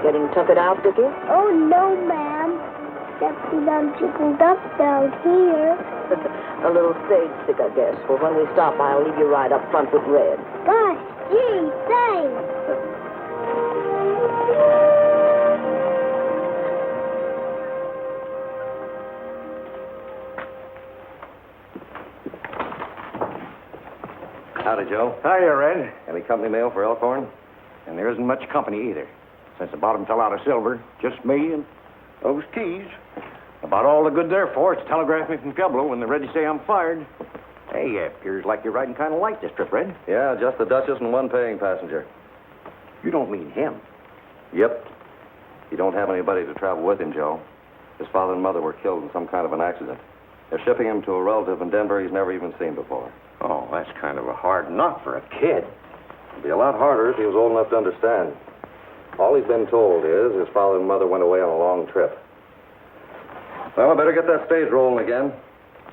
Getting tuckered out, Dickie? Oh, no, ma'am. Except we done chickled up down here. A little stage sick, I guess. Well, when we stop, I'll leave you right up front with Red. Gosh, gee, thanks. Howdy, Joe. Hiya, Red. Any company mail for Elkhorn? And there isn't much company either. Since the bottom fell out of silver, just me and those keys. About all the good they're for is telegraph me from Pueblo when they're ready to say I'm fired. Hey, it appears like you're riding kind of light this trip, Red. Yeah, just the Duchess and one paying passenger. You don't mean him. Yep. He don't have anybody to travel with him, Joe. His father and mother were killed in some kind of an accident. They're shipping him to a relative in Denver he's never even seen before. Oh, that's kind of a hard knock for a kid. It'd be a lot harder if he was old enough to understand. All he's been told is his father and mother went away on a long trip. Well, I better get that stage rolling again.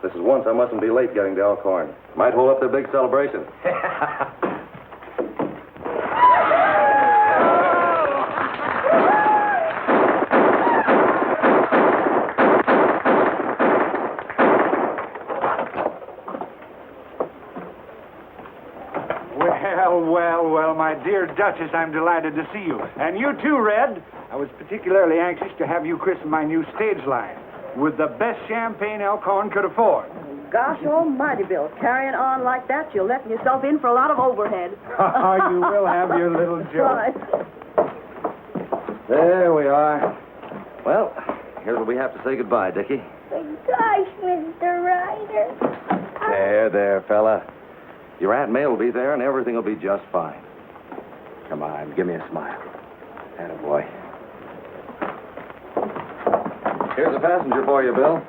This is once I mustn't be late getting to Elkhorn. Might hold up their big celebration. Well, my dear Duchess, I'm delighted to see you. And you too, Red. I was particularly anxious to have you christen my new stage line with the best champagne Elkhorn could afford. Gosh almighty, Bill. Carrying on like that, you're letting yourself in for a lot of overhead. You will have your little joke. Right. There we are. Well, here's where we have to say goodbye, Dickie. Gosh, Mr. Ryder. There, fella. Your Aunt May will be there, and everything will be just fine. Come on, give me a smile. Attaboy. Here's a passenger for you, Bill.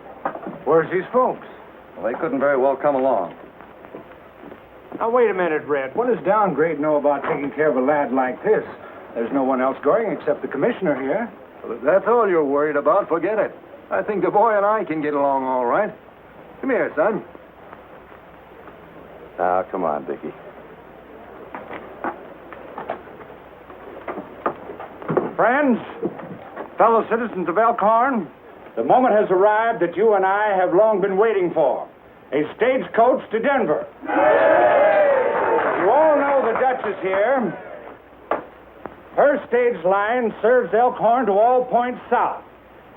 Where's these folks? Well, they couldn't very well come along. Now, wait a minute, Red. What does Downgrade know about taking care of a lad like this? There's no one else going except the commissioner here. Well, if that's all you're worried about, forget it. I think the boy and I can get along all right. Come here, son. Now, come on, Dickie. Friends, fellow citizens of Elkhorn, the moment has arrived that you and I have long been waiting for. A stagecoach to Denver. You all know the Duchess here. Her stage line serves Elkhorn to all points south.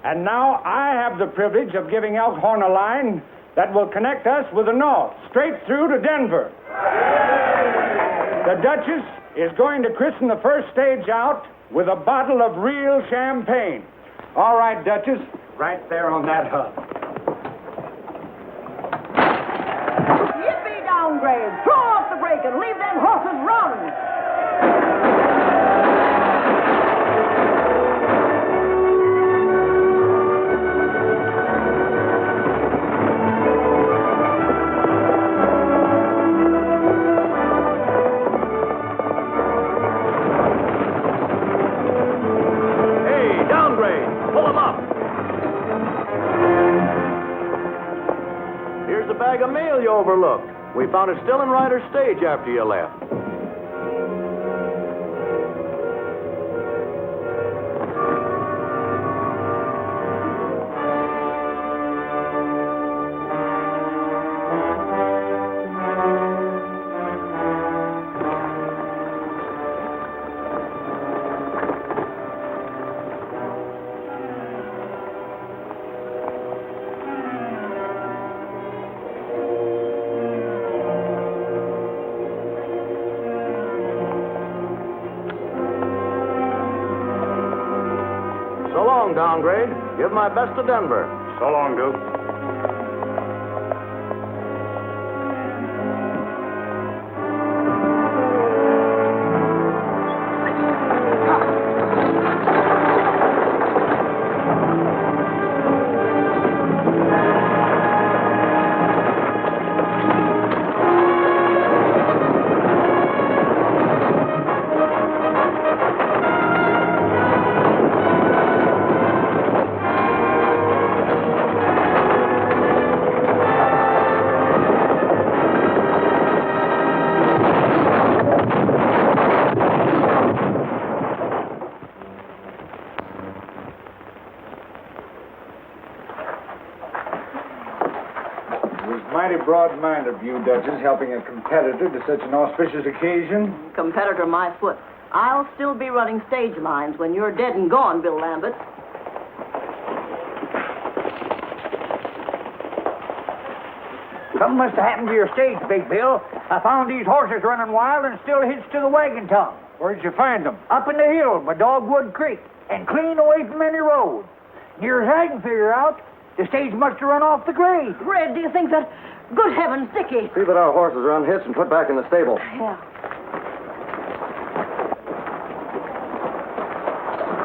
And now I have the privilege of giving Elkhorn a line that will connect us with the north, straight through to Denver. The Duchess is going to christen the first stage out with a bottle of real champagne. All right, Duchess, right there on that hub. Yippee, Downgrade. Throw off the brake and leave them horses run. Bag of mail you overlooked. We found it still in Ryder's stage after you left. So long, Downgrade. Give my best to Denver. So long, Duke. Mighty broad-minded of you, Duchess, helping a competitor to such an auspicious occasion. Competitor, my foot. I'll still be running stage lines when you're dead and gone, Bill Lambert. Something must have happened to your stage, Big Bill. I found these horses running wild and still hitched to the wagon tongue. Where'd you find them? Up in the hills by Dogwood Creek and clean away from any road. Near as I can figure out, the stage must have run off the grade. Red, do you think that... Good heavens, Dickie. See that our horses are unhitched and put back in the stable. Yeah.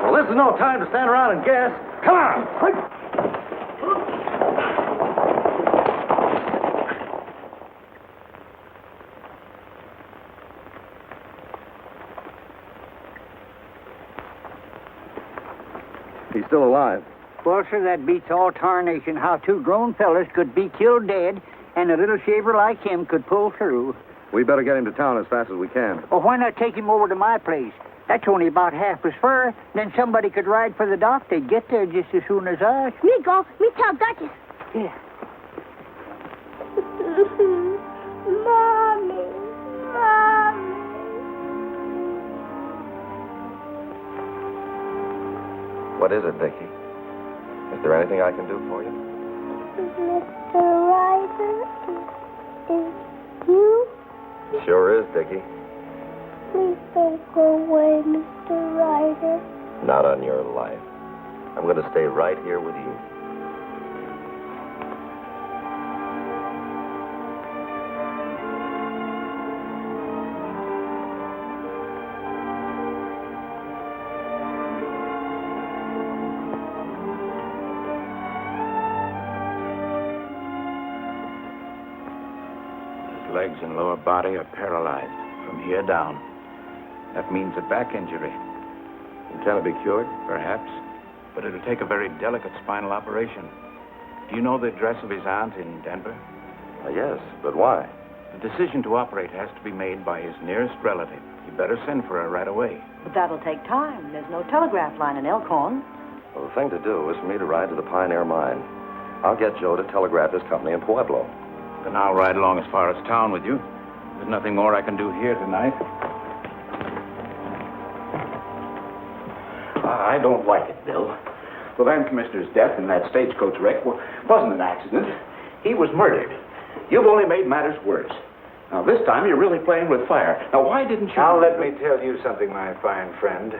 Well, this is no time to stand around and guess. Come on! He's still alive. Well, sir, that beats all tarnation how two grown fellas could be killed dead and a little shaver like him could pull through. We better get him to town as fast as we can. Well, why not take him over to my place? That's only about half as far. Then somebody could ride for the doc. They'd get there just as soon as us. Me go. Me tell Duchess. Yeah. Mommy. Mommy. What is it, Dickie? Is there anything I can do for you? Mr. Ryder, is you? Sure is, Dickie. Please don't go away, Mr. Ryder. Not on your life. I'm going to stay right here with you. His legs and lower body are paralyzed from here down. That means a back injury. Can it be cured? Perhaps. But it'll take a very delicate spinal operation. Do you know the address of his aunt in Denver? Yes, but why? The decision to operate has to be made by his nearest relative. You better send for her right away. But that'll take time. There's no telegraph line in Elkhorn. Well, the thing to do is for me to ride to the Pioneer Mine. I'll get Joe to telegraph his company in Pueblo. Then I'll ride along as far as town with you. There's nothing more I can do here tonight. I don't like it, Bill. The land commissioner's death in that stagecoach wreck wasn't an accident. He was murdered. You've only made matters worse. Now, this time you're really playing with fire. Now, why didn't you... Now, let me tell you something, my fine friend.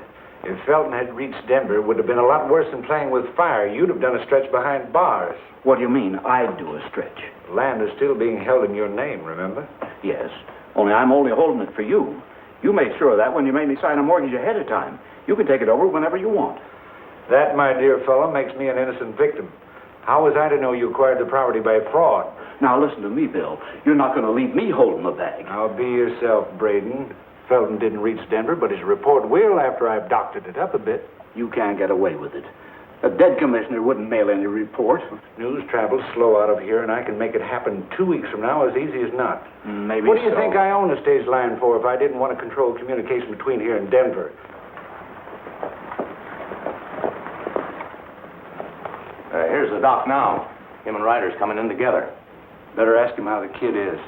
If Felton had reached Denver, it would have been a lot worse than playing with fire. You'd have done a stretch behind bars. What do you mean, I'd do a stretch? Land is still being held in your name, remember? Yes, only I'm only holding it for you. You made sure of that when you made me sign a mortgage ahead of time. You can take it over whenever you want. That, my dear fellow, makes me an innocent victim. How was I to know you acquired the property by fraud? Now, listen to me, Bill. You're not going to leave me holding the bag. Now, be yourself, Braden. Felton didn't reach Denver, but his report will after I've doctored it up a bit. You can't get away with it. A dead commissioner wouldn't mail any report. News travels slow out of here, and I can make it happen 2 weeks from now as easy as not. Maybe What do you so. think I own a stage line for if I didn't want to control communication between here and Denver? Here's the doc now. Him and Ryder's coming in together. Better ask him how the kid is.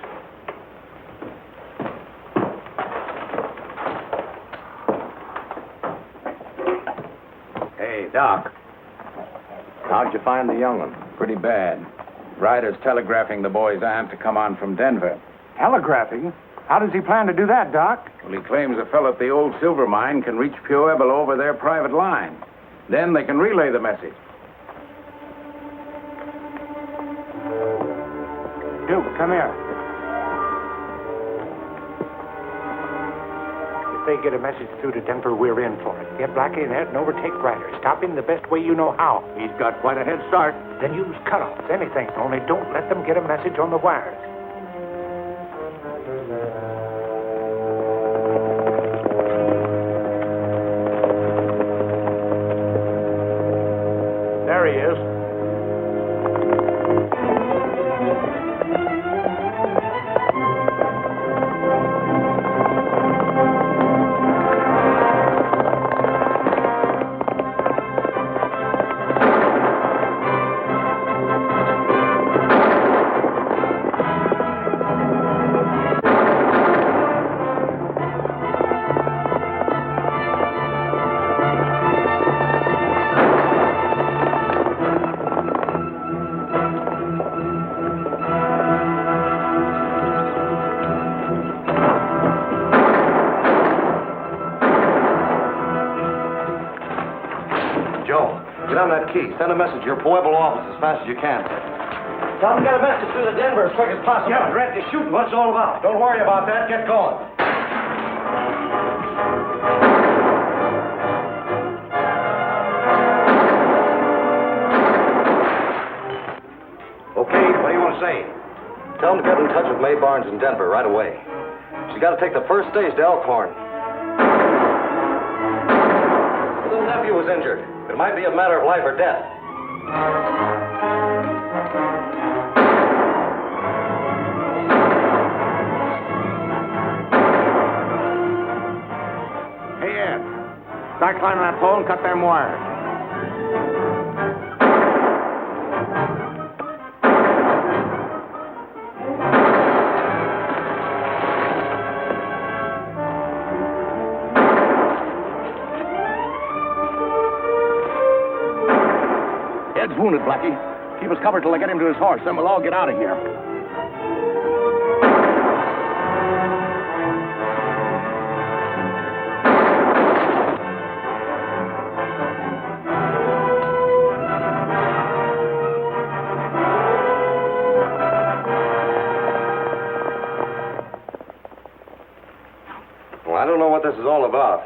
Hey, Doc. How'd you find the young one? Pretty bad. Ryder's telegraphing the boy's aunt to come on from Denver. Telegraphing? How does he plan to do that, Doc? Well, he claims a fellow at the old silver mine can reach Pueblo over their private line. Then they can relay the message. Duke, come here. If they get a message through to Denver, we're in for it. Get Blackie in there and overtake Ryder. Stop him the best way you know how. He's got quite a head start. Then use cutoffs, anything. Only don't let them get a message on the wires. There he is. Joe, get on that key. Send a message to your Pueblo office as fast as you can. Tell them to get a message through to Denver as quick as possible. Yeah, but Red, you're shooting. What's it all about? Don't worry about that. Get going. Okay, what do you want to say? Tell them to get in touch with May Barnes in Denver right away. She's got to take the first stage to Elkhorn. Her little nephew was injured. It might be a matter of life or death. Hey, Ed. Start climbing that pole and cut them wires. Ed's wounded, Blackie. Keep us covered till I get him to his horse, then we'll all get out of here. Well, I don't know what this is all about,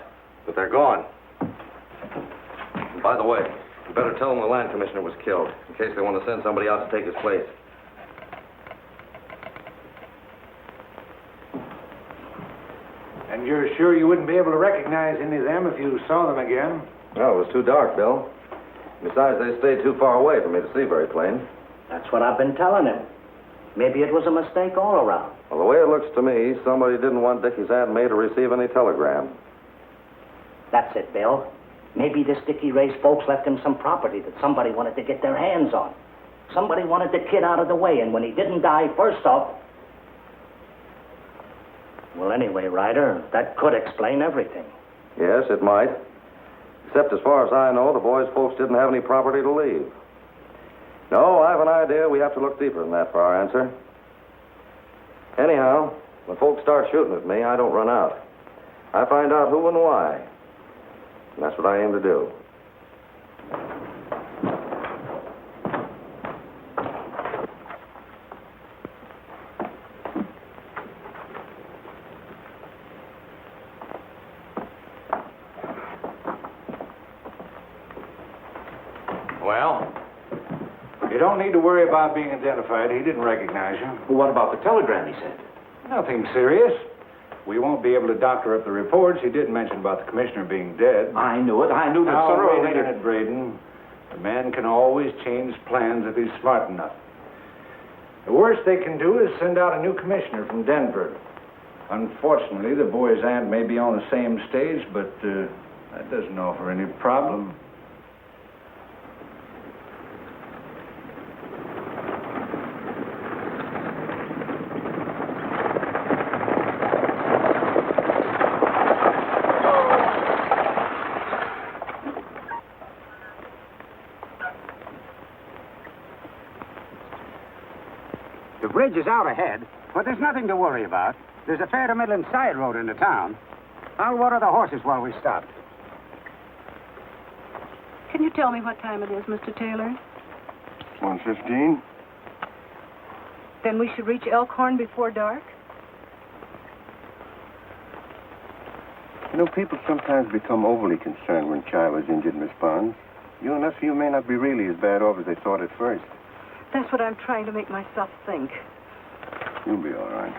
but they're gone. And by the way, you better tell them the land commissioner was killed, in case they want to send somebody else to take his place. And you're sure you wouldn't be able to recognize any of them if you saw them again? No, it was too dark, Bill. Besides, they stayed too far away for me to see very plain. That's what I've been telling him. Maybe it was a mistake all around. Well, the way it looks to me, somebody didn't want Dickie's Aunt May to receive any telegram. That's it, Bill. Maybe this Dickie Ray's folks left him some property that somebody wanted to get their hands on. Somebody wanted the kid out of the way, and when he didn't die first off... Well, anyway, Ryder, that could explain everything. Yes, it might. Except as far as I know, the boy's folks didn't have any property to leave. No, I have an idea we have to look deeper than that for our answer. Anyhow, when folks start shooting at me, I don't run out. I find out who and why. And that's what I aim to do. Well? You don't need to worry about being identified. He didn't recognize you. Well, what about the telegram he sent? Nothing serious. We won't be able to doctor up the reports. He did mention about the commissioner being dead. I knew it. I knew that Now, sooner or wait a later... minute, Braden. A man can always change plans if he's smart enough. The worst they can do is send out a new commissioner from Denver. Unfortunately, the boy's aunt may be on the same stage, but that doesn't offer any problem. The bridge is out ahead, but there's nothing to worry about. There's a fair to middling side road into town. I'll water the horses while we stop. Can you tell me what time it is, Mr. Taylor? 1:15. Then we should reach Elkhorn before dark? You know, people sometimes become overly concerned when child is injured, Miss Barnes. You and you may not be really as bad off as they thought at first. That's what I'm trying to make myself think. You'll be all right.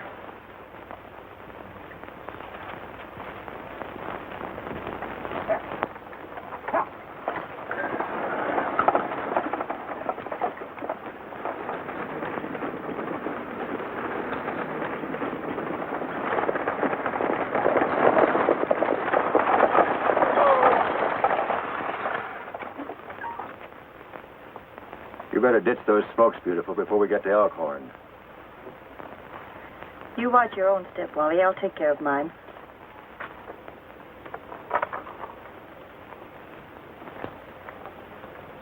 You better ditch those smokes, beautiful, before we get to Elkhorn. You watch your own step, Wally. I'll take care of mine.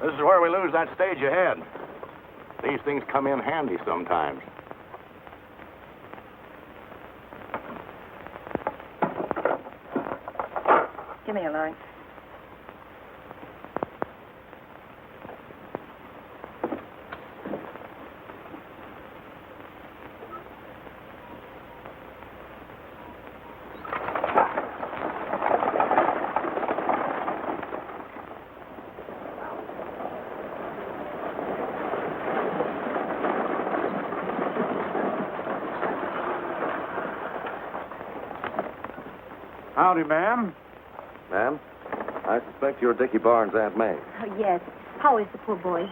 This is where we lose that stage ahead. These things come in handy sometimes. Give me a line. Howdy, ma'am. Ma'am, I suspect you're Dickie Barnes' Aunt May. Oh, yes. How is the poor boy?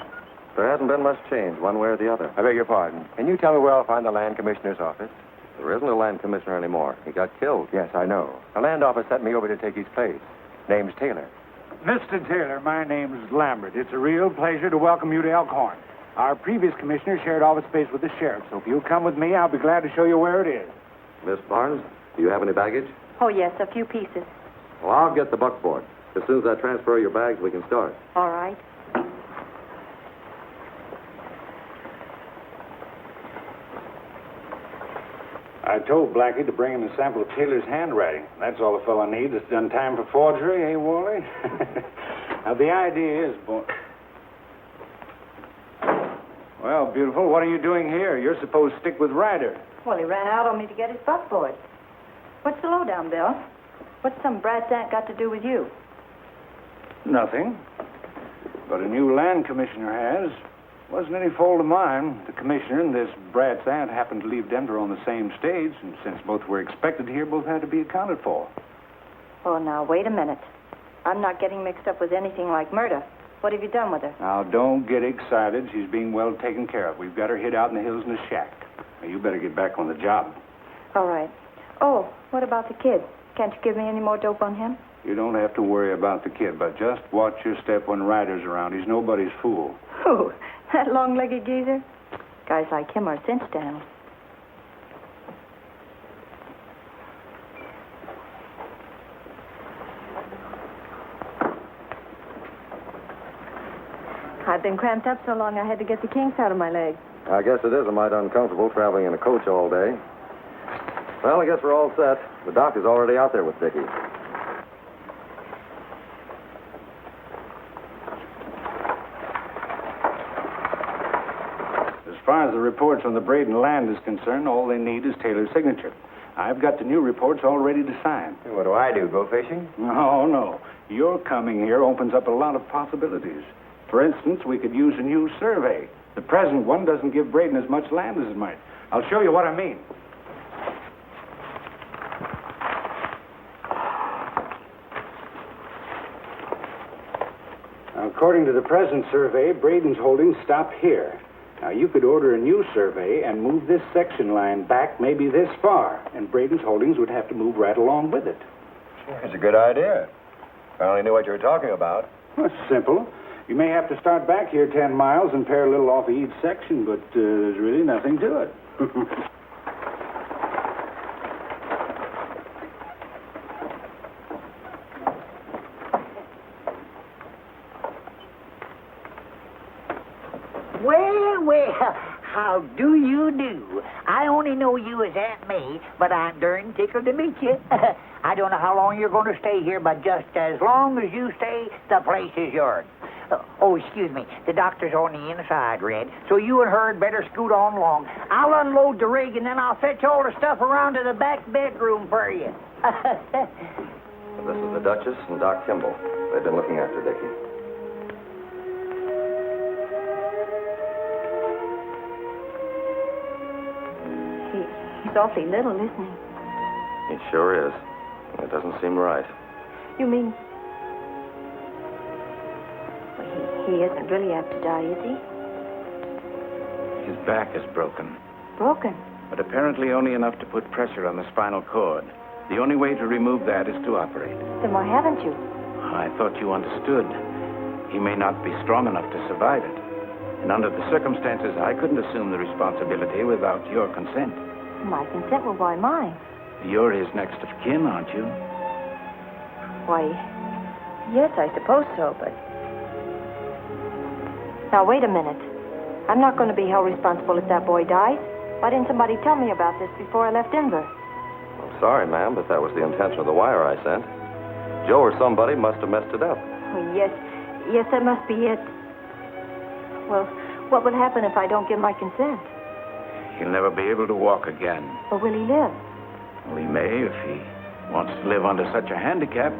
There hasn't been much change, one way or the other. I beg your pardon. Can you tell me where I'll find the land commissioner's office? There isn't a land commissioner anymore. He got killed. Yes, I know. The land office sent me over to take his place. Name's Taylor. Mr. Taylor, my name's Lambert. It's a real pleasure to welcome you to Elkhorn. Our previous commissioner shared office space with the sheriff, so if you'll come with me, I'll be glad to show you where it is. Miss Barnes, do you have any baggage? Oh, yes, a few pieces. Well, I'll get the buckboard. As soon as I transfer your bags, we can start. All right. I told Blackie to bring him a sample of Taylor's handwriting. That's all a fellow needs that's done time for forgery, eh, Wally? Now, the idea is, boy... Well, beautiful, what are you doing here? You're supposed to stick with Ryder. Well, he ran out on me to get his buckboard. What's the lowdown, Bill? What's some brat's aunt got to do with you? Nothing. But a new land commissioner has. Wasn't any fault of mine. The commissioner and this brat's aunt happened to leave Denver on the same stage, and since both were expected here, both had to be accounted for. Oh, now, wait a minute. I'm not getting mixed up with anything like murder. What have you done with her? Now, don't get excited. She's being well taken care of. We've got her hid out in the hills in a shack. Now, you better get back on the job. All right. Oh, what about the kid? Can't you give me any more dope on him? You don't have to worry about the kid, but just watch your step when Ryder's around. He's nobody's fool. Who? That long-legged geezer? Guys like him are a cinch to handle. I've been cramped up so long I had to get the kinks out of my legs. I guess it is a mite uncomfortable traveling in a coach all day. Well, I guess we're all set. The doc is already out there with Dickie. As far as the reports on the Braden land is concerned, all they need is Taylor's signature. I've got the new reports all ready to sign. What do I do, go fishing? No. Your coming here opens up a lot of possibilities. For instance, we could use a new survey. The present one doesn't give Braden as much land as it might. I'll show you what I mean. Now, according to the present survey, Braden's holdings stop here. Now, you could order a new survey and move this section line back maybe this far, and Braden's holdings would have to move right along with it. It's a good idea. If I only knew what you were talking about. Well, it's simple. You may have to start back here 10 miles and pare a little off of each section, but there's really nothing to it. Well, how do you do? I only know you as Aunt May, but I'm darn tickled to meet you. I don't know how long you're going to stay here, but just as long as you stay, the place is yours. Oh, excuse me. The doctor's on the inside, Red, so you and her had better scoot on along. I'll unload the rig, and then I'll fetch all the stuff around to the back bedroom for you. This is the Duchess and Doc Kimball. They've been looking after Dickie. He's awfully little, isn't he? It sure is. It doesn't seem right. You mean... Well, he isn't really apt to die, is he? His back is broken, Broken? but apparently only enough to put pressure on the spinal cord. The only way to remove that is to operate. Then why haven't you? I thought you understood. He may not be strong enough to survive it. And under the circumstances, I couldn't assume the responsibility without your consent. My consent? Well, why mine? You're his next of kin, aren't you? Why, yes, I suppose so, but... Now, wait a minute. I'm not going to be held responsible if that boy dies. Why didn't somebody tell me about this before I left Denver? I'm sorry, ma'am, but that was the intention of the wire I sent. Joe or somebody must have messed it up. Oh, yes, that must be it. Well, what would happen if I don't give my consent? He'll never be able to walk again. Or will he live? Well, he may if he wants to live under such a handicap.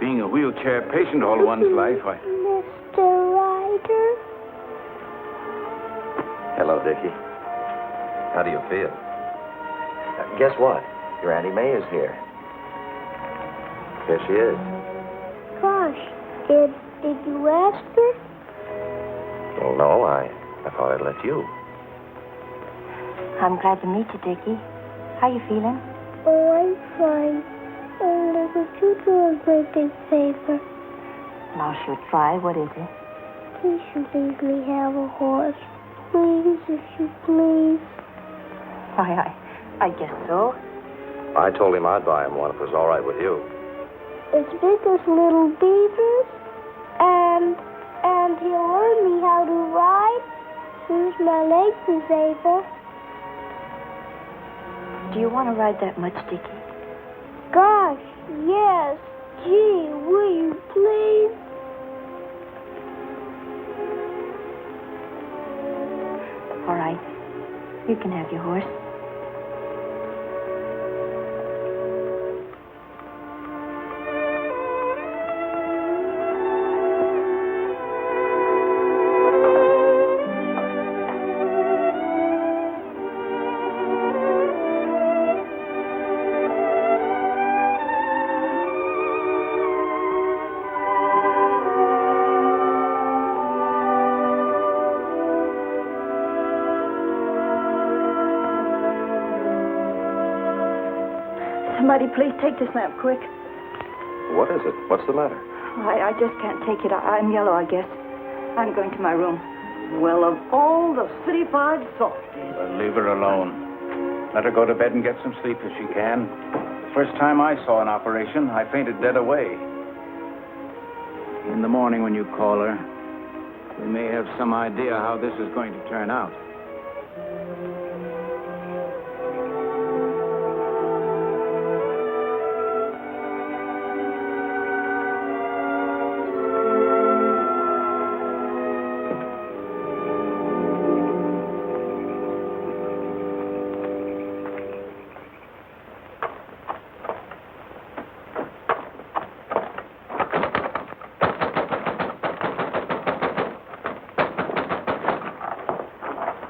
Being a wheelchair patient all one's life, Mr. Ryder? Hello, Dickie. How do you feel? Guess what? Your Auntie May is here. Here she is. Gosh, did you ask her? Well, no, I thought I'd let you. I'm glad to meet you, Dickie. How you feeling? Oh, I'm fine. Only could you do a great big favor? I'll sure try. What is it? Please you leave me have a horse. Please, if you please. Why, I guess so. I told him I'd buy him one if it was all right with you. As big as little beavers, and he'll learn me how to ride as soon as my legs is able. Do you want to ride that much, Dickie? Gosh, yes. Gee, will you please? All right. You can have your horse. Somebody please take this lamp quick. What is it? What's the matter? I just can't take it. I'm yellow, I guess. I'm going to my room. Well, of all the city-fied softies. Leave her alone. Let her go to bed and get some sleep if she can. The first time I saw an operation, I fainted dead away. In the morning when you call her, we may have some idea how this is going to turn out.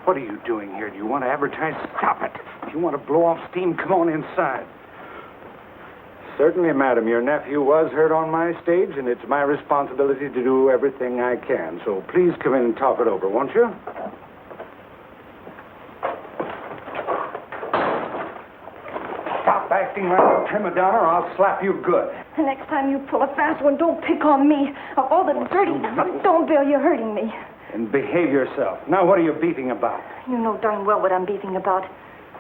What are you doing here? Do you want to advertise? Stop it. If you want to blow off steam, come on inside. Certainly, madam. Your nephew was hurt on my stage, and it's my responsibility to do everything I can. So please come in and talk it over, won't you? Stop acting like a prima donna, or I'll slap you good. The next time you pull a fast one, don't pick on me. Of all the dirty... Don't, Bill, you're hurting me. And behave yourself. Now, what are you beefing about? You know darn well what I'm beefing about.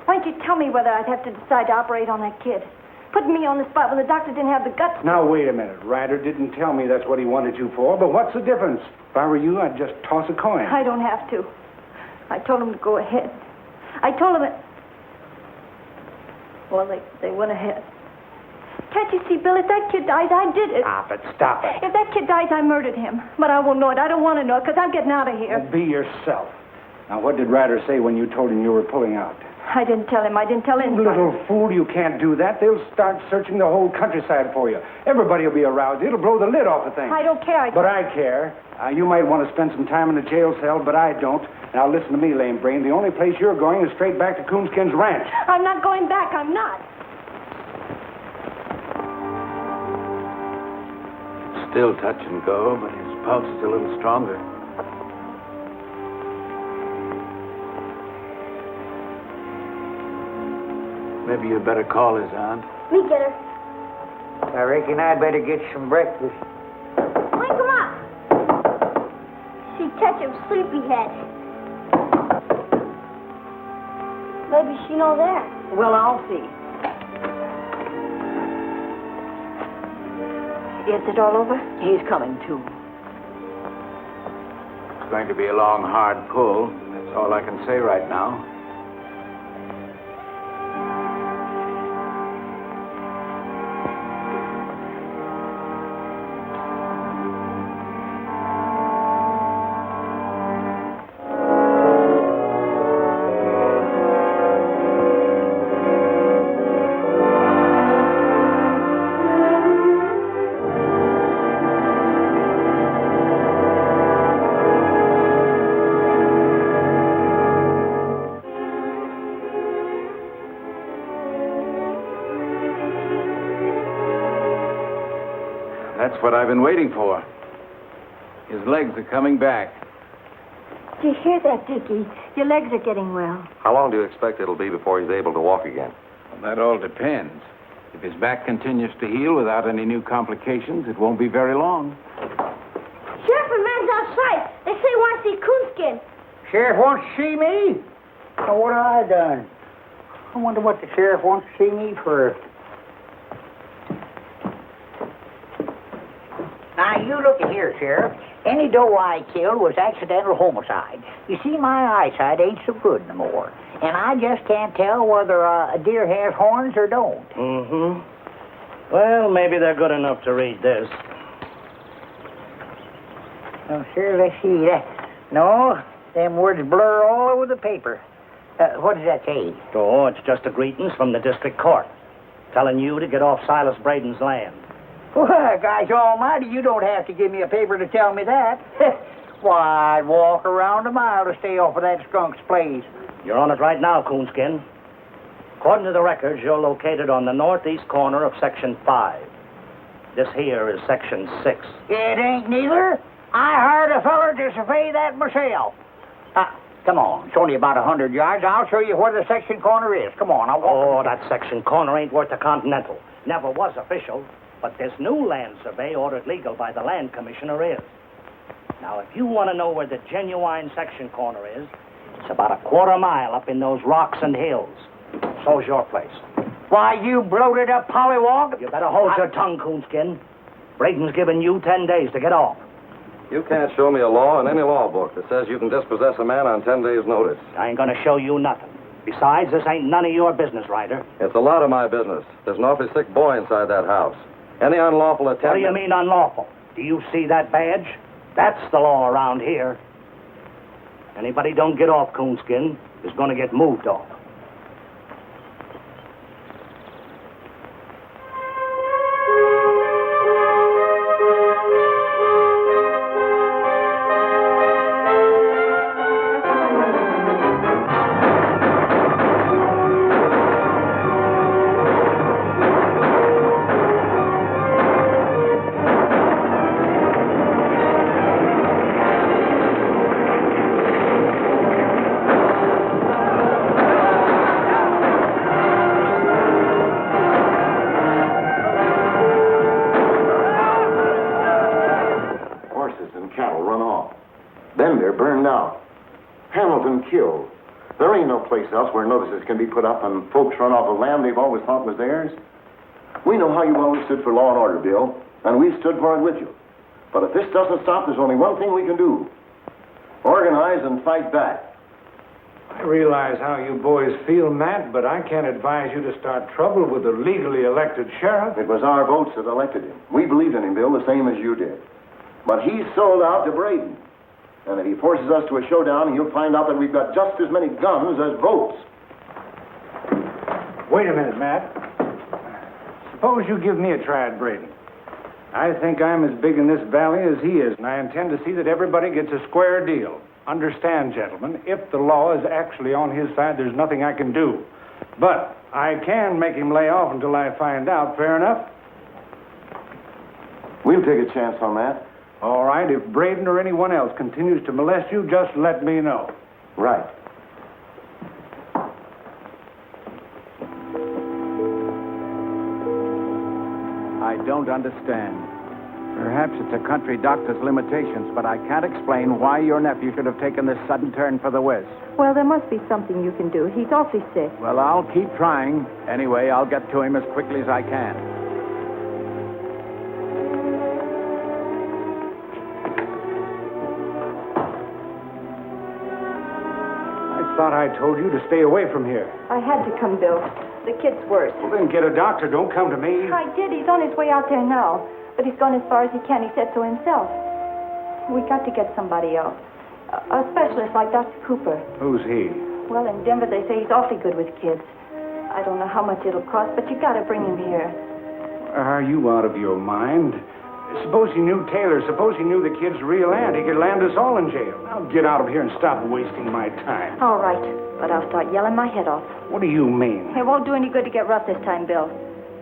Why don't you tell me whether I'd have to decide to operate on that kid? Put me on the spot when the doctor didn't have the guts. Now, wait a minute. Ryder didn't tell me that's what he wanted you for, but what's the difference? If I were you, I'd just toss a coin. I don't have to. I told him to go ahead. I told him that... Well, they went ahead. Can't you see, Bill, if that kid dies, I did it. Stop it. If that kid dies, I murdered him. But I won't know it. I don't want to know it, because I'm getting out of here. Well, be yourself. Now, what did Ryder say when you told him you were pulling out? I didn't tell him. I didn't tell anybody. Little fool, you can't do that. They'll start searching the whole countryside for you. Everybody will be aroused. It'll blow the lid off the thing. I don't care. But I care. You might want to spend some time in the jail cell, but I don't. Now, listen to me, lame brain. The only place you're going is straight back to Coonskin's ranch. I'm not going back. I'm not. Still touch and go, but his pulse is a little stronger. Maybe you better call his aunt. Me get her. I reckon I'd better get some breakfast. Wake him up. She catch him sleepyhead. Maybe she know there. Well, I'll see. Is it all over? He's coming, too. It's going to be a long, hard pull. That's all I can say right now. That's what I've been waiting for. His legs are coming back. Do you hear that, Dickie? Your legs are getting well. How long do you expect it'll be before he's able to walk again? Well, that all depends. If his back continues to heal without any new complications, it won't be very long. Sheriff, a man's outside. They say he wants to see Coonskin. Sheriff wants to see me? Now, what have I done? I wonder what the sheriff wants to see me for. Now, you look at here, Sheriff. Any doe I killed was accidental homicide. You see, my eyesight ain't so good no more. And I just can't tell whether a deer has horns or don't. Mm-hmm. Well, maybe they're good enough to read this. Oh, sure, let's see that. No, them words blur all over the paper. What does that say? Oh, it's just a greetings from the district court, telling you to get off Silas Braden's land. Why, gosh almighty, you don't have to give me a paper to tell me that. Why, I'd walk around a mile to stay off of that skunk's place. You're on it right now, Coonskin. According to the records, you're located on the northeast corner of Section 5. This here is Section 6. It ain't neither. I hired a feller to survey that myself. Come on. It's only about 100 yards. I'll show you where the section corner is. Come on, I'll walk. Oh, that section corner ain't worth a continental. Never was official. But this new land survey ordered legal by the land commissioner is. Now, if you want to know where the genuine section corner is, it's about a quarter mile up in those rocks and hills. So's your place. Why, you bloated up pollywog. You better hold your tongue, Coonskin. Braden's given you 10 days to get off. You can't show me a law in any law book that says you can dispossess a man on 10 days' notice. I ain't gonna show you nothing. Besides, this ain't none of your business, Ryder. It's a lot of my business. There's an awfully sick boy inside that house. Any unlawful attempt... What do you mean unlawful? Do you see that badge? That's the law around here. Anybody don't get off Coonskin is gonna get moved off. There ain't no place else where notices can be put up and folks run off of land they've always thought was theirs. We know how you always stood for law and order, Bill, and we've stood for it with you. But if this doesn't stop, there's only one thing we can do. Organize and fight back. I realize how you boys feel, Matt, but I can't advise you to start trouble with the legally elected sheriff. It was our votes that elected him. We believed in him, Bill, the same as you did. But he's sold out to Braden. And if he forces us to a showdown, he'll find out that we've got just as many guns as votes. Wait a minute, Matt. Suppose you give me a try at Braden. I think I'm as big in this valley as he is, and I intend to see that everybody gets a square deal. Understand, gentlemen, if the law is actually on his side, there's nothing I can do. But I can make him lay off until I find out. Fair enough? We'll take a chance on that. All right, if Braden or anyone else continues to molest you, just let me know. Right. I don't understand. Perhaps it's a country doctor's limitations, but I can't explain why your nephew should have taken this sudden turn for the west. Well, there must be something you can do. He's awfully sick. Well, I'll keep trying. Anyway, I'll get to him as quickly as I can. I thought I told you to stay away from here. I had to come, Bill. The kid's worse. Well, then get a doctor. Don't come to me. I did. He's on his way out there now. But he's gone as far as he can. He said so himself. We got to get somebody else. A specialist like Dr. Cooper. Who's he? Well, in Denver, they say he's awfully good with kids. I don't know how much it'll cost, but you got to bring him here. Are you out of your mind? Suppose he knew Taylor. Suppose he knew the kid's real aunt. He could land us all in jail. Now get out of here and stop wasting my time. All right, but I'll start yelling my head off. What do you mean? It won't do any good to get rough this time, Bill.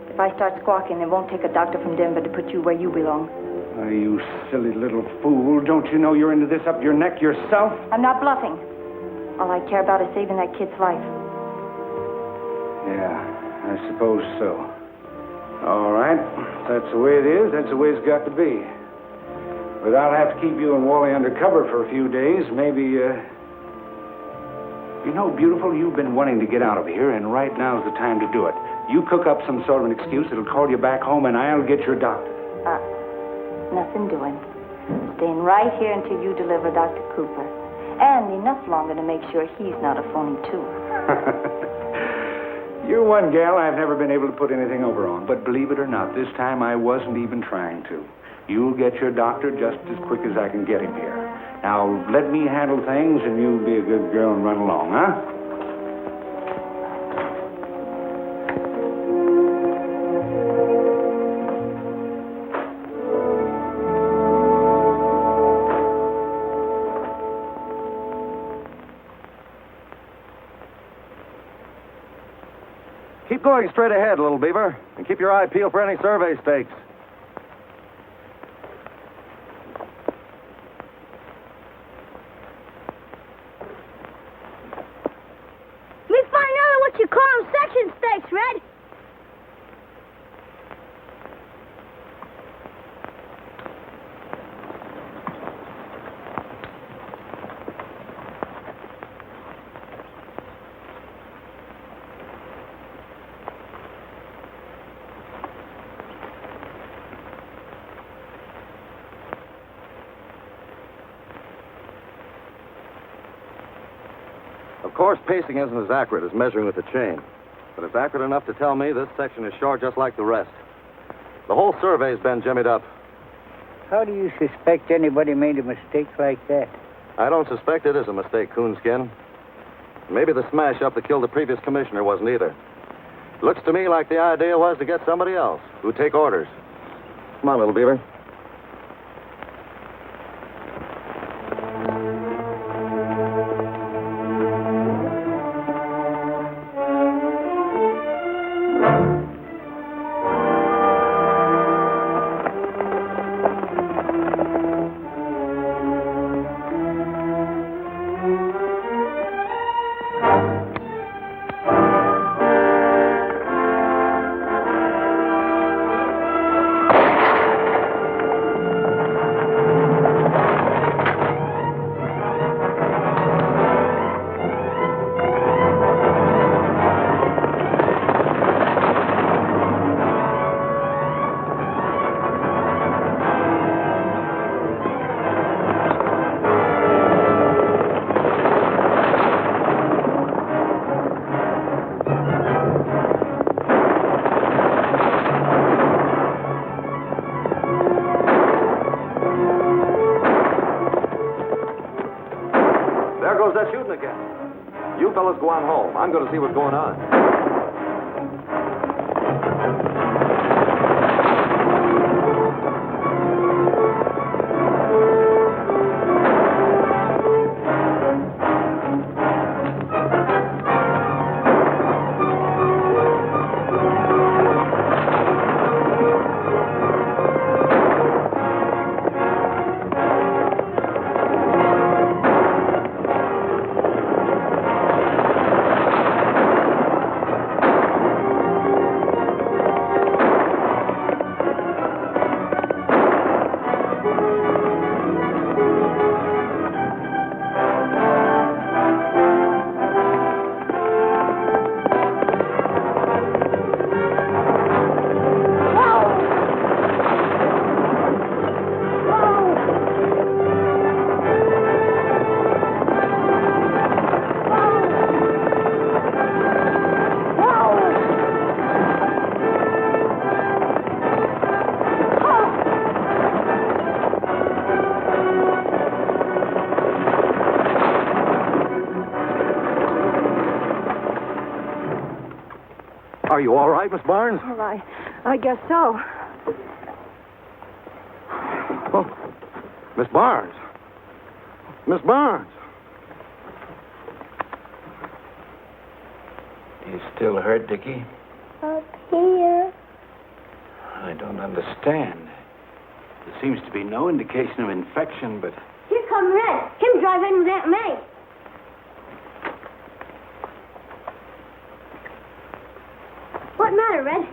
If I start squawking, it won't take a doctor from Denver to put you where you belong. Oh, you silly little fool. Don't you know you're into this up your neck yourself? I'm not bluffing. All I care about is saving that kid's life. Yeah, I suppose so. All right. If that's the way it is, that's the way it's got to be. But I'll have to keep you and Wally undercover for a few days. Maybe, You know, beautiful, you've been wanting to get out of here, and right now's the time to do it. You cook up some sort of an excuse that'll call you back home, and I'll get your doctor. Nothing doing. Staying right here until you deliver Dr. Cooper. And enough longer to make sure he's not a phony, too. You're one gal I've never been able to put anything over on. But believe it or not, this time I wasn't even trying to. You'll get your doctor just as quick as I can get him here. Now, let me handle things, and you be a good girl and run along, huh? Keep going straight ahead, little beaver, and keep your eye peeled for any survey stakes. We find out what you call them section stakes, Red. Of course, pacing isn't as accurate as measuring with the chain. But it's accurate enough to tell me this section is short just like the rest. The whole survey's been jimmied up. How do you suspect anybody made a mistake like that? I don't suspect it is a mistake, Coonskin. Maybe the smash-up that killed the previous commissioner wasn't either. Looks to me like the idea was to get somebody else who'd take orders. Come on, little beaver. There goes that shooting again. You fellas go on home. I'm going to see what's going on. Are you all right, Miss Barnes? Well, I guess so. Oh, Miss Barnes. Miss Barnes. You still hurt, Dickie? Up here. I don't understand. There seems to be no indication of infection, but... Here come Red. Him drive in with Aunt May. What matter, Red?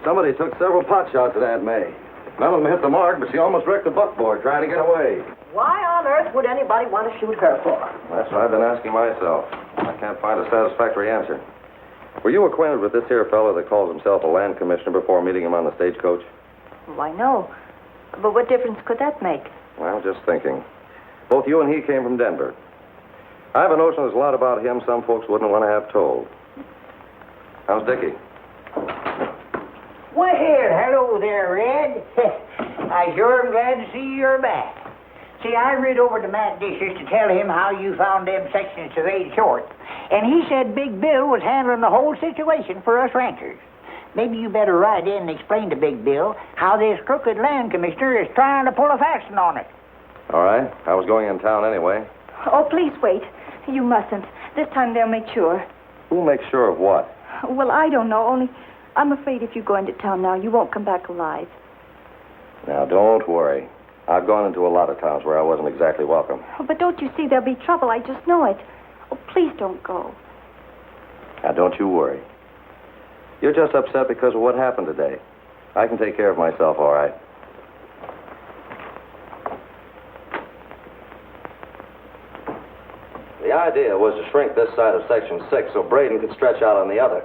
Somebody took several pot shots at Aunt May. None of them hit the mark, but she almost wrecked the buckboard trying to get away. Why on earth would anybody want to shoot her for? That's what I've been asking myself. I can't find a satisfactory answer. Were you acquainted with this here fellow that calls himself a land commissioner before meeting him on the Stagecoach? Why, no. But what difference could that make? Well, just thinking. Both you and he came from Denver. I have a notion there's a lot about him some folks wouldn't want to have told. How's Dickie? Well, hello there, Red. I sure am glad to see you're back. See, I rid over to Matt Dishes to tell him how you found them sections of 8 short, and he said Big Bill was handling the whole situation for us ranchers. Maybe you better ride in and explain to Big Bill how this crooked land commissioner is trying to pull a fast one on it. All right. I was going in town anyway. Oh, please wait. You mustn't. This time they'll make sure. Who'll make sure of what? Well, I don't know, only I'm afraid if you go into town now, you won't come back alive. Now, don't worry. I've gone into a lot of towns where I wasn't exactly welcome. Oh, but don't you see there'll be trouble? I just know it. Oh, please don't go. Now, don't you worry. You're just upset because of what happened today. I can take care of myself, all right. The idea was to shrink this side of Section 6 so Braden could stretch out on the other.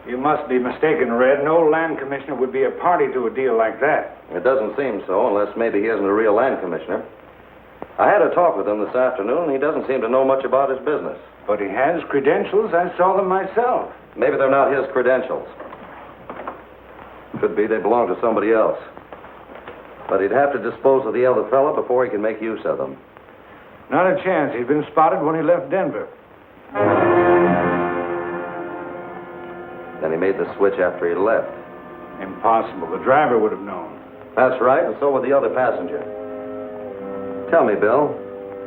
You must be mistaken, Red. No land commissioner would be a party to a deal like that. It doesn't seem so, unless maybe he isn't a real land commissioner. I had a talk with him this afternoon, and he doesn't seem to know much about his business. But he has credentials. I saw them myself. Maybe they're not his credentials. Could be they belong to somebody else. But he'd have to dispose of the other fella before he can make use of them. Not a chance. He'd been spotted when he left Denver. Then he made the switch after he left. Impossible. The driver would have known. That's right, and so would the other passenger. Tell me, Bill,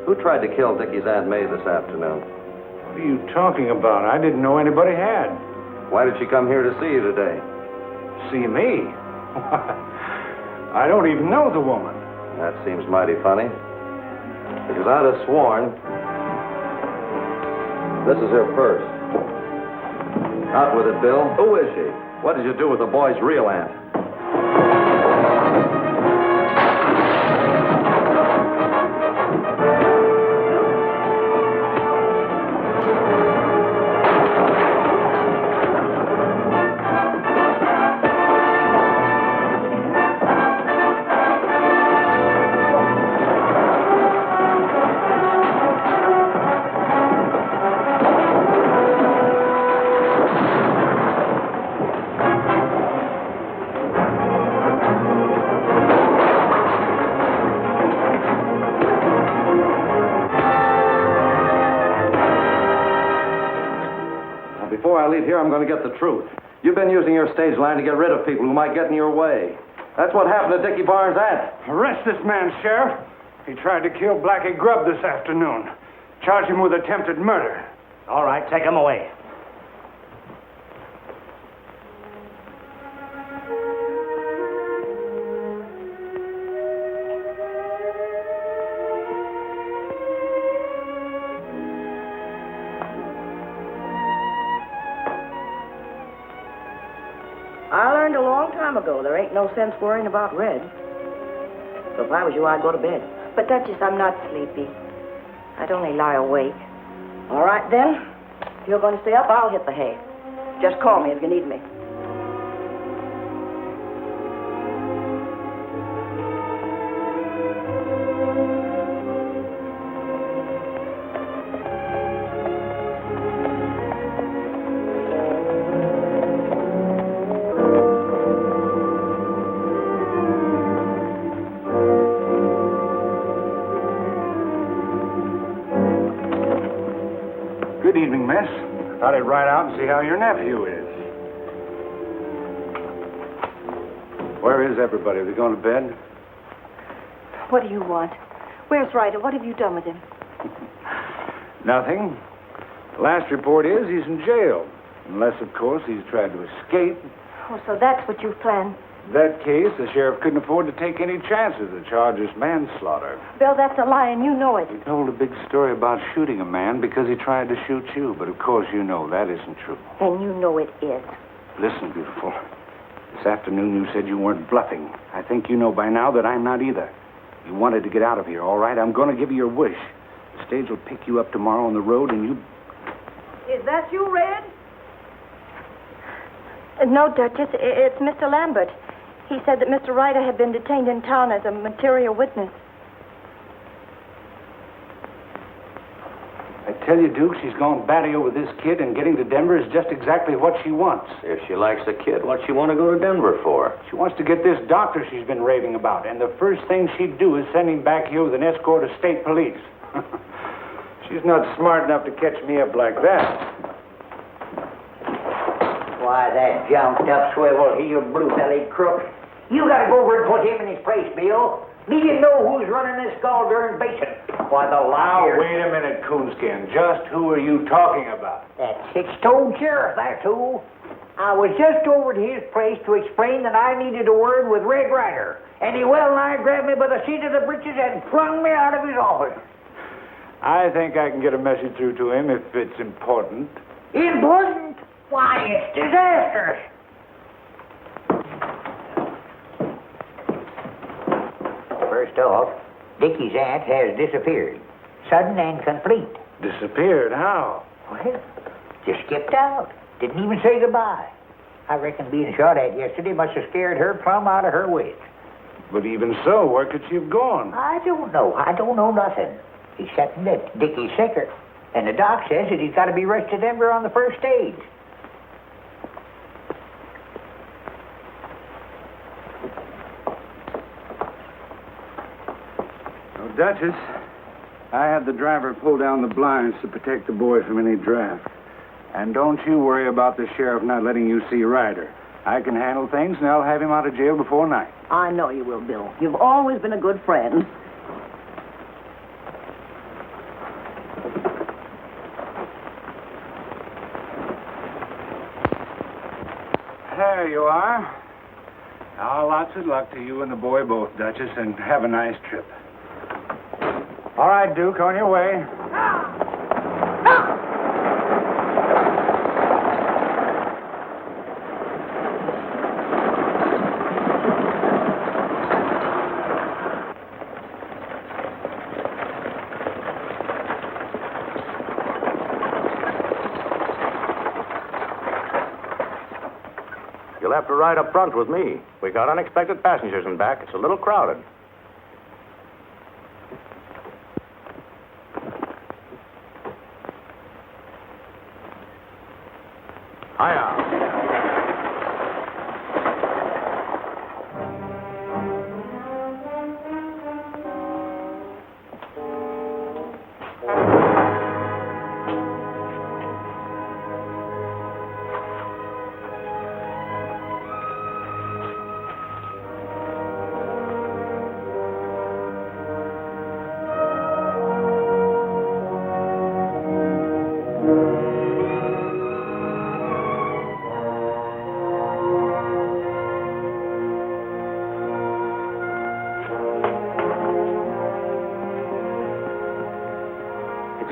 who tried to kill Dickie's Aunt May this afternoon? What are you talking about? I didn't know anybody had. Why did she come here to see you today? See me? I don't even know the woman. That seems mighty funny. Because I'd have sworn this is her purse. Out with it, Bill. Who is she? What did you do with the boy's real aunt? Before I leave here, I'm going to get the truth. You've been using your stage line to get rid of people who might get in your way. That's what happened to Dickie Barnes' aunt. Arrest this man, Sheriff. He tried to kill Blackie Grubb this afternoon. Charge him with attempted murder. All right, take him away. I learned a long time ago there ain't no sense worrying about Red. So if I was you, I'd go to bed. But, Duchess, I'm not sleepy. I'd only lie awake. All right, then. If you're going to stay up, I'll hit the hay. Just call me if you need me. Good evening, miss. Thought I'd ride out and see how your nephew is. Where is everybody? Are they going to bed? What do you want? Where's Ryder? What have you done with him? Nothing. The last report is he's in jail. Unless, of course, he's tried to escape. Oh, so that's what you've planned. In that case, the sheriff couldn't afford to take any chances. The charge is manslaughter. Bill, that's a lie, and you know it. He told a big story about shooting a man because he tried to shoot you, but of course you know that isn't true. And you know it is. Listen, beautiful. This afternoon you said you weren't bluffing. I think you know by now that I'm not either. You wanted to get out of here, all right? I'm going to give you your wish. The stage will pick you up tomorrow on the road, and you... Is that you, Red? No, Duchess, it's Mr. Lambert. He said that Mr. Ryder had been detained in town as a material witness. I tell you, Duke, she's gone batty over this kid, and getting to Denver is just exactly what she wants. If she likes the kid, what'd she want to go to Denver for? She wants to get this doctor she's been raving about, and the first thing she'd do is send him back here with an escort of state police. She's not smart enough to catch me up like that. Why, that jumped-up swivel-heeled, blue-bellied crook. You gotta go over and put him in his place, Bill. Do you know who's running this gall-darn basin? Why, the Now, liar... wait a minute, Coonskin. Just who are you talking about? That six-toed sheriff, that's who. I was just over to his place to explain that I needed a word with Red Ryder, and he well-nigh grabbed me by the seat of the breeches and flung me out of his office. I think I can get a message through to him if it's important. Important? Why, it's disastrous. First off, Dickie's aunt has disappeared. Sudden and complete. Disappeared? How? Well, just skipped out. Didn't even say goodbye. I reckon being shot at yesterday must have scared her plumb out of her wits. But even so, where could she have gone? I don't know. I don't know nothing. Except that Dickie's sicker. And the doc says that he's got to be rushed to Denver on the first stage. Duchess, I had the driver pull down the blinds to protect the boy from any draft. And don't you worry about the sheriff not letting you see Ryder. I can handle things, and I'll have him out of jail before night. I know you will, Bill. You've always been a good friend. There you are. Now, lots of luck to you and the boy both, Duchess, and have a nice trip. All right, Duke, on your way. You'll have to ride up front with me. We got unexpected passengers in back. It's a little crowded. Hiya.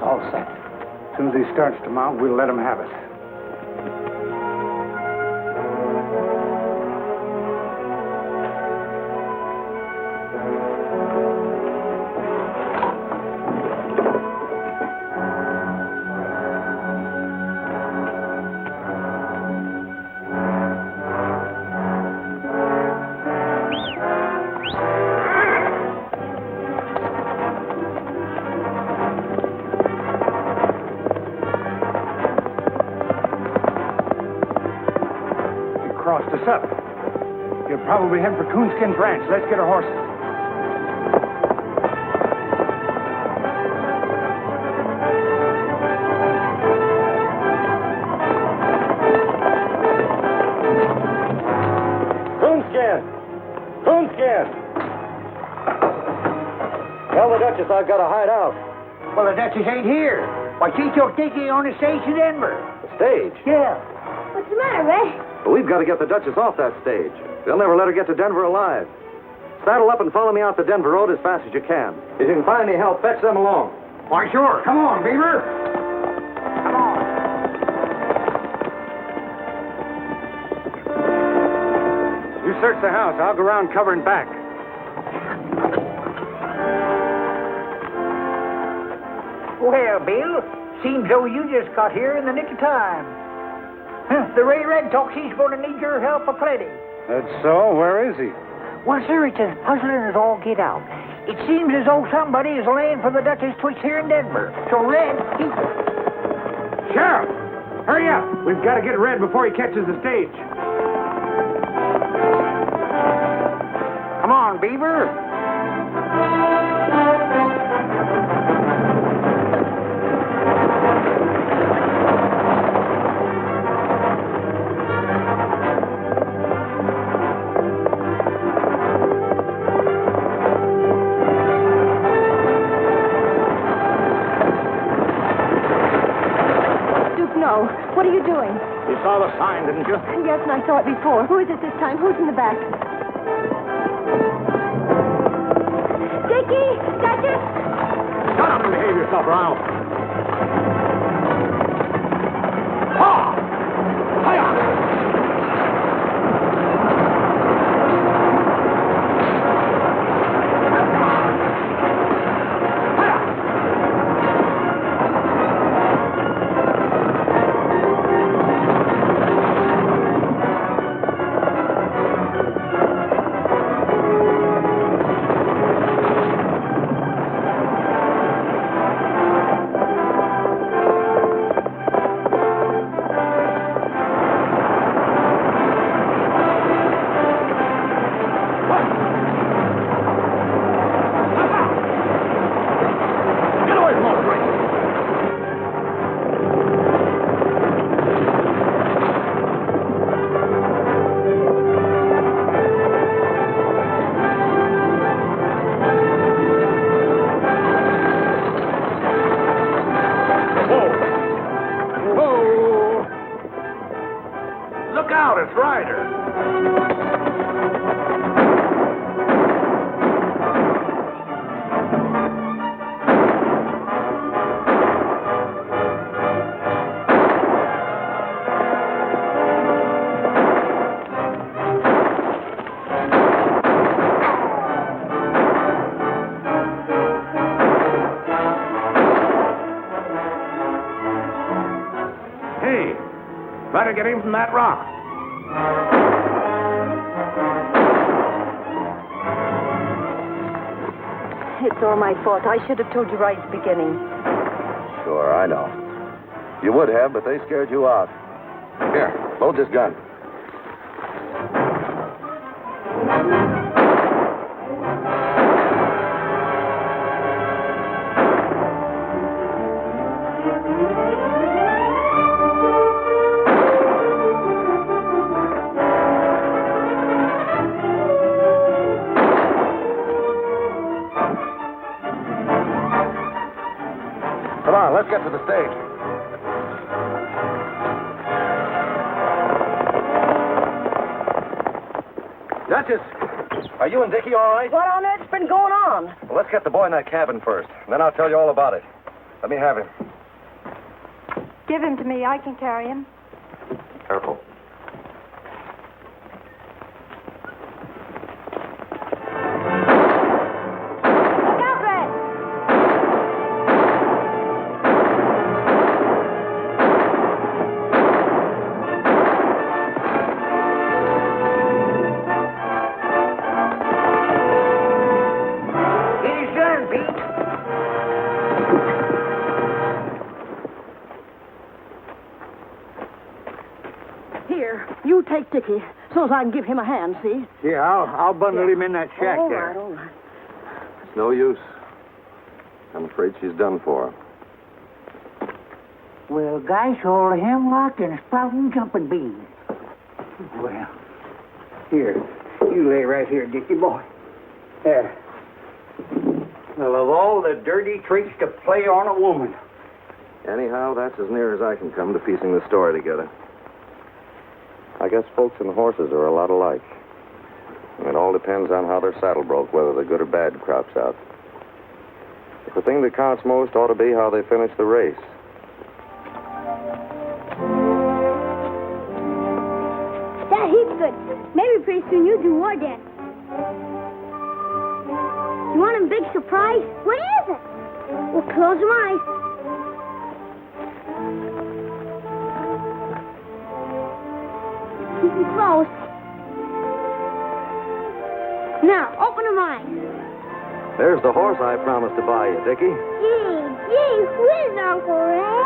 All set. As soon as he starts to mount, we'll let him have it. Crossed us up. He'll probably head for Coonskin's ranch. Let's get our horses. Coonskin! Coonskin! Tell the Duchess I've got to hide out. Well, the Duchess ain't here. Why, she took Dickie on the stage to Denver. The stage? Yeah. What's the matter, Red? But we've got to get the Duchess off that stage. They'll never let her get to Denver alive. Saddle up and follow me out the Denver road as fast as you can. If you can find any help, fetch them along. Why, sure. Come on, Beaver. Come on. You search the house. I'll go around covering back. Well, Bill, seems though you just got here in the nick of time. The Ray Red talks he's going to need your help aplenty. That's so? Where is he? Well, sir, it's as puzzling as all get out. It seems as though somebody is laying for the Duchess Twitch here in Denver. So, Red, Sheriff! Hurry up! We've got to get Red before he catches the stage. Come on, Beaver. What are you doing? You saw the sign, didn't you? Yes, and I saw it before. Who is it this time? Who's in the back? Dickie! Duchess! Shut up and behave yourself, Ralph. Ha! Hiya! Red Ryder. Hey, try to get him from that rock. It's all my fault. I should have told you right at the beginning. Sure, I know. You would have, but they scared you out. Here, load this gun. Come on, let's get to the stage. Duchess, are you and Dickie all right? What on earth's been going on? Well, let's get the boy in that cabin first, and then I'll tell you all about it. Let me have him. Give him to me. I can carry him. Careful. Look out, Red! He's done, Pete. Here, you take Dickie, so as I can give him a hand, see? Yeah, I'll bundle him in that shack All there. right, all right. It's no use. I'm afraid she's done for. Well, gosh, all the hemlock and sprouting jumping beans. Well, here, you lay right here, Dickie boy. There. Well, of all the dirty tricks to play on a woman. Anyhow, that's as near as I can come to piecing the story together. I guess folks and horses are a lot alike. It all depends on how their saddle broke, whether the good or bad crops out. But the thing that counts most ought to be how they finish the race. That he's good. Maybe pretty soon you do war dance. You want a big surprise? What is it? Well, close your eyes. Keep them closed. Now, open them eyes. There's the horse I promised to buy you, Dickie. Gee whiz, Uncle Red.